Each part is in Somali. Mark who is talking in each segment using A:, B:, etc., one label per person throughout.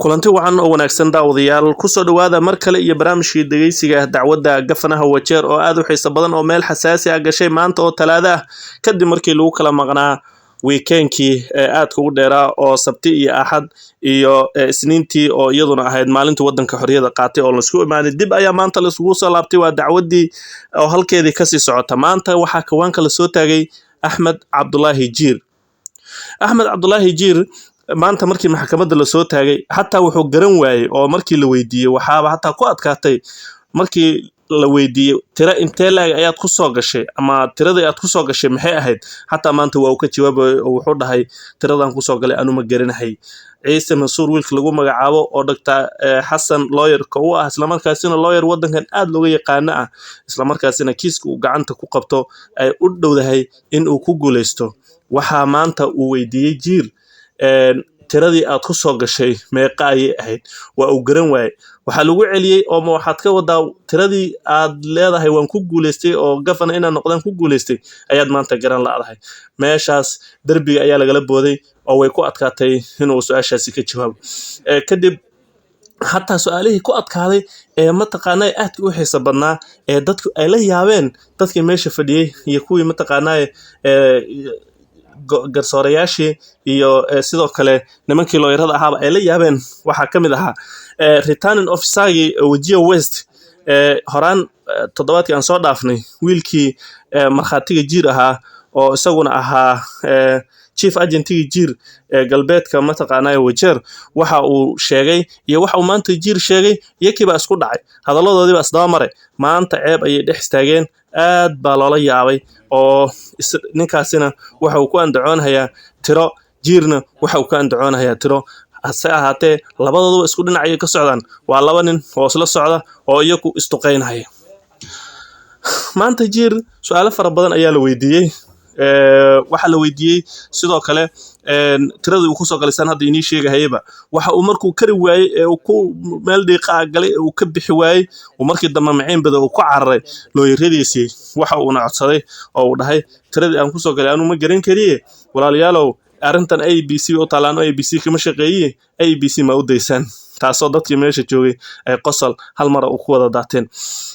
A: kulanti wacan oo wanaagsan daawadayaal ku soo dhawaada mar kale iyo barnaamijkii dhageysiga dacwadda gafanaha wajeer oo aad u xiiso badan oo meel xasaasi ah gashay maanta oo talaado ah kadib markii lagu kala maqnaa weekendkii aadka ugu dheeraa oo sabti iyo axad iyo isniintii oo iyaduna ahayd maalintii wadanka xorriyada qaatay oo la isku imaaday dib ayaa maanta la isugu soo laabtay waa dacwaddii oo halkeedii kasii socota maanta waxaa kawaanka la soo taagay Axmed Cabdulaahi Jiir maanta markii maxkamadda la soo taagay hatta wuxuu garan waayay oo markii la weydiiyay waxaaba hatta ku adkaatay markii la weydiiyay tira intee laag ayaad ku soo gashay ama tiradii aad ku soo gashay maxay ahayd hatta maanta waa uu ka jawaabay oo wuxuu dhahay tiradan ku soo galay anu ma garanahay ciise mansuur wiilka lagu magacaabo oo Dr. Xasan lawyer-ka u ah isla markaasina lawyer wadankan aad looga yaqaan ah isla markaasina kiiska uu gacanta ku qabto ay u dhowdahay in uu ku guuleysto waxa maanta uu weydiiyay Jiir tiradii aad ku soo gashay meeqa ayay ahayd waa uu garan waayay waxa lagu celiyay oo ma waxaad ka wadaa tiradii aad leedahay waan ku guuleystay oo gafana inaan noqdaan ku guuleystay ayaad maanta garan laadahay meeshaas darbiga ayaa lagala booday oo way ku adkaatay inuu su'aashaasi ka jawaabo kadib hatta su'aalihii ku adkaaday ma taqaanay aad u xiiso badnaa dadku ay la yaabeen dadkii meesha fadhiyay iyo kuwii ma taqaanay garsoorayaashii iyo sidoo kale nimankii looyarada ahaaba ay la yaabeen waxaa ka mid ahaa returning officer-gii Wajir West horaan toddobaadkii aan soo dhaafnay wiilkii markhaatiga Jiir ahaa oo isaguna ahaa chief agent-gii Jiir galbeedka ma taqaanay Wajeer waxa uu sheegay iyo waxa uu maanta Jiir sheegay iyakiiba isku dhacay hadaladoodii baa isdaba maray maanta ceeb ayay dhex istaageen aad baa loola yaabay oo ninkaasina waxa uu ku andacoonayaa tiro Jiirna waxa uu ka andacoonayaa tiro hase ahaatee labadooduba isku dhinac ayay ka socdaan waa laba nin oo isla socda oo iyagu istuqeynaya maanta Jiir su'aalo fara badan ayaa la weydiiyay waxa la weydiiyay sidoo kale tiradii uu ku soo galaysan hadda inii sheegahayba waxa uu markuu kari waayay uu ku meel dhiiqa galay uu ka bixi waayay uu markii dambe maceen bada uu ku cararay looyaradiisii waxa uu nacodsaday oo uu dhahay tiradii aan ku soo galay anu ma garan kariye walaalayaalow arrintan ABC oo talaan ABC kama shaqeeyay ABC ma u daysan taasoo dadkii meesha joogay ay qosol hal mar u ku wada daateen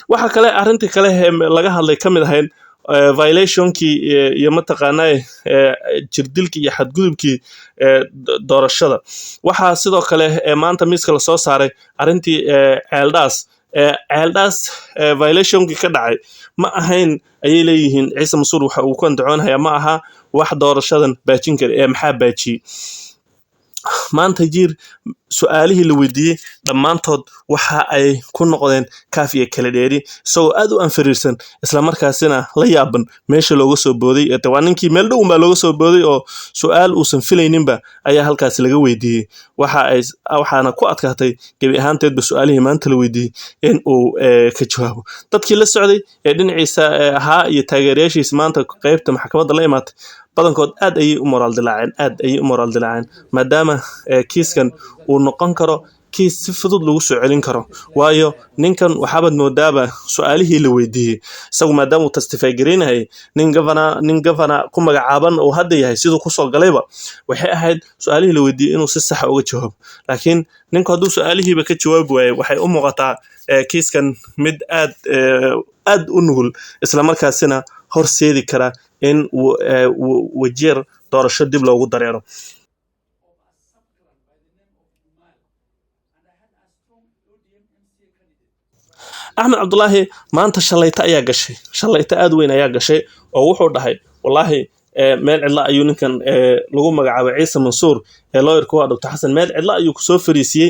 A: waxa kale arrintii kale laga hadlay kamid ahayn violationkii iyo ma taqaanay jirdilkii iyo xadgudubkii doorashada waxa sidoo kale maanta miiska la soo saaray arrintii ceeldaas violationkii ka dhacay ma ahayn ayay leeyihiin ciise mansuur waxa uu ku andacoonayaa ma aha wax doorashadan baajin kara maxaa baajiyay maanta Jiir su'aalihii la weydiiyay dhammaantood waxa ay ku noqdeen kaafiye kala dheeri isagoo aad u anfariirsan isla markaasina la yaaban meesha looga soo booday waa ninkii meel dhow baa looga soo booday oo su'aal uusan filayninba ayaa halkaas laga weydiiyay waxaana ku adkaatay gabi ahaanteedba su'aalihii maanta la weydiiyay in uu ka jawaabo dadkii la socday dhinaciisa ahaa iyo taageerayaashiisa maanta qaybta maxkamadda la imaatay badankood aad ayay u moraal dilaaceen maadaama kiiskan uu noqon karo kiis si fudud lagu soo celin karo waayo ninkan waxaabad moodaaba su'aalihii la weydiiyay isagu maadaama uu testify gareynahay nin governor ku magacaaban oo hadda yahay sidoo ku soo galayba waxay ahayd su'aalihii la weydiiyay inuu si sax ah uga jawaabo laakiin ninku hadduu su'aalihiiba ka jawaabi waayay waxay u muuqataa kiiskan mid aad u nugul isla markaasina horseedi kara in Wajeer doorasho dib loogu dareero Axmed Cabdulaahi maanta shalayta aad weyn ayaa gashay oo wuxuu dhahay wallahi meel cidla ayuu ninkan lagu magacaabay Ciise Mansuur lawyer-ka waa Dr. Xasan meel cidla ayuu ku soo fariisiyay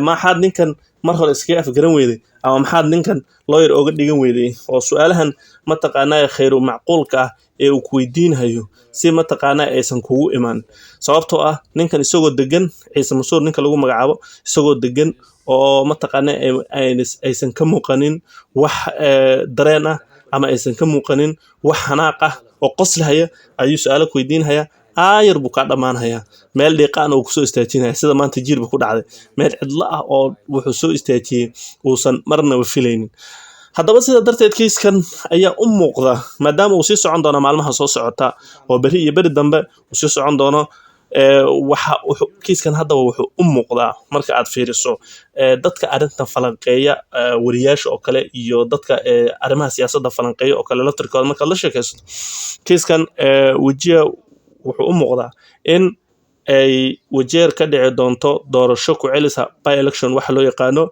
A: maxaad ninkan mar hore iskaga afgaran weyday ama maxaad ninkan lawyer oga dhigan weyday oo su'aalahan ma taqaanay khayru macquulka ah uu ku weydiinayo si ma taqaanay aysan kugu iman sababtoo ah ninkan isagoo degan Ciise Mansuur ninka lagu magacaabo isagoo degan oo ma taqaanay aysan ka muuqanin wax dareen ah ama aysan ka muuqanin wax xanaaq ah oo qoslahaya ayuu su'aalo ku weydiinaya aayar buu ka dhamaanaya meel dhiiqaan oo ku soo istaajinaya sida maanta Jiirba ku dhacday meel cidla ah oo wuxuu soo istaajiyay uusan marnaba filaynin haddaba sida darteed kiiskan ayaa u muuqda maadaama uu sii socon doono maalmaha soo socota oo bari iyo bari dambe uu sii socon doono waxa kiiskan hadda wuxuu u muuqdaa marka aad fiiriso dadka arrintan falanqeeya wariyaasha oo kale iyo dadka arrimaha siyaasadda falanqeeya oo kale laftirkooda marka la sheekaysto kiiskan wajiya wuxuu u muuqdaa in ay wajeer ka dhici doonto doorasho ku celisa by election waxa loo yaqaano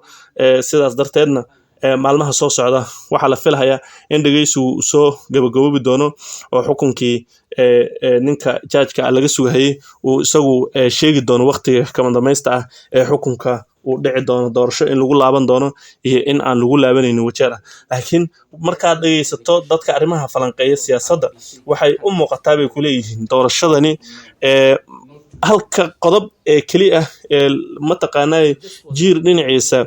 A: sidaas darteedna maalmaha soo socda waxa la filayaa in dhageysigu soo gabagaboobi doono oo xukunkii ninka judge-ka laga sugayay uu isagu sheegi doono waqtiga kama dameysta ah ee xukunka uu dhici doono doorasho in lagu laaban doono iyo in aan lagu laabanaynin wajeer laakiin markaad dhageysato dadka arrimaha falanqeeya siyaasadda waxay u muuqataa bay ku leeyihiin doorashadani halka qodob kaliya mataqaanaa jiir dhinaciisa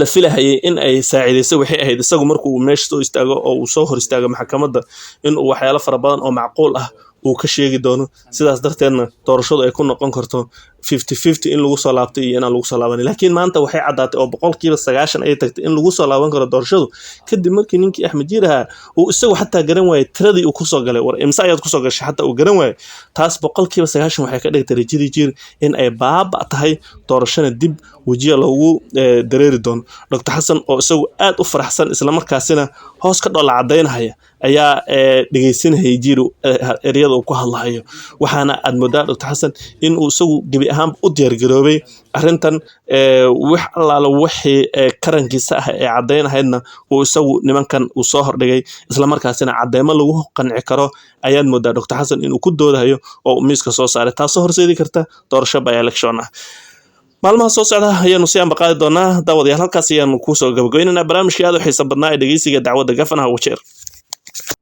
A: la filahayay in ay saacideyso waxay ahayd isagu markuu meesha soo istaago oo uu soo hor istaago maxkamadda in uu waxyaalo fara badan oo macquul ah uu ka sheegi doono sidaas darteedna doorashadu ay ku noqon karto 50-50 in lagu soo laabtay iyo inaan lagu soo laabanin laakiin maanta waxay caddaatay oo 90% ay tagtay in lagu soo laaban karo doorashadu kadib markii ninkii Axmed Jiir ahaa uu isagu xataa garan waayay tiradii uu ku soo galay war imsa ayaad ku soo gashay xataa uu garan waayay taas 90% waxay ka dhigtay rajadii Jiir in ay baaba tahay doorashada dib wajiga loogu dareeri doono Dr. Xasan oo isagu aad u faraxsan isla markaasina hoos ka dhoola cadeynaya ayaa dhageysanayay Jiir ereyada uu ku hadlayo waxaana aad moodaa Dr. Xasan in uu isagu gabi ahaan u diyaar garoobay arrintan wax allaala wixii karankiisa ah ee cadeynahaydna uu isagu nimankan uu soo hordhigay isla markaasina cadeemo lagu qanci karo ayaad moodaa Dr. Xasan inuu ku doodayo oo miiska soo saaray taasoo horseedi karta doorasho by election ah maalmaha soo socda ayaanu si aan baqaadi doonaa daawadayaal halkaas ayaanu ku soo gabagabeynaa barnaamijkii aad u xiiso badnaa ee dhageysiga dacwadda gafanaha Wajeer